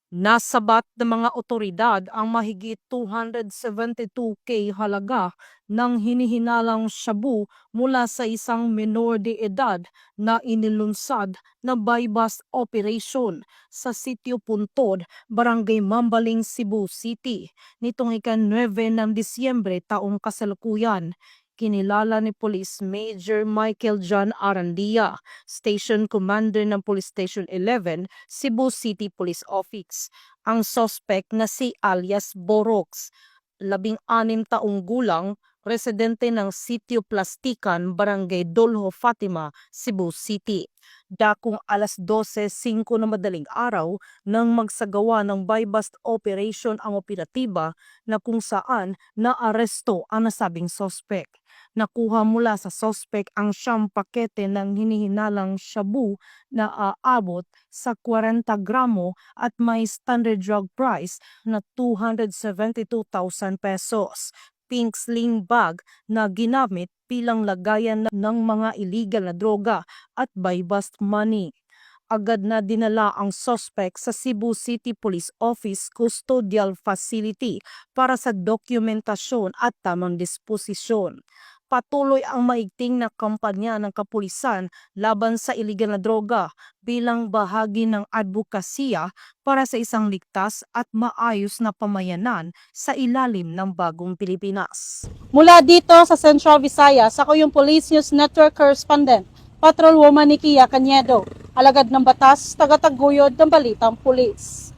Nasabat ng mga otoridad ang mahigit 272K halaga ng hinihinalang shabu mula sa isang menor de edad na inilunsad na buy-bust operation sa Sitio Puntod, Barangay Mambaling, Cebu City nitong ika-9 ng Disyembre taong kasalukuyan. Kinilala ni Police Major Michael John Arandia, Station Commander ng Police Station 11, Cebu City Police Office. Ang suspect na si alias Borox, 16 taong gulang, residente ng Sitio Plastikan, Barangay Dolho, Fatima, Cebu City. Dakong alas 12:05 na madaling araw nang magsagawa ng buy-bust operation ang operatiba na kung saan naaresto ang nasabing suspect. Nakuha mula sa suspect ang 9 pakete ng hinihinalang shabu na aabot sa 40 gramo at may standard drug price na 272,000 pesos. Pink sling bag na ginamit bilang lagayan ng mga illegal na droga at buy-bust money. Agad na dinala ang suspect sa Cebu City Police Office Custodial Facility para sa dokumentasyon at tamang disposisyon. Patuloy ang maigting na kampanya ng kapulisan laban sa iligal na droga bilang bahagi ng advokasya para sa isang ligtas at maayos na pamayanan sa ilalim ng bagong Pilipinas. Mula dito sa Central Visayas, ako yung Police News Network Correspondent, Patrolwoman Nikia Cañedo, alagad ng batas, tagataguyod ng Balitang Pulis.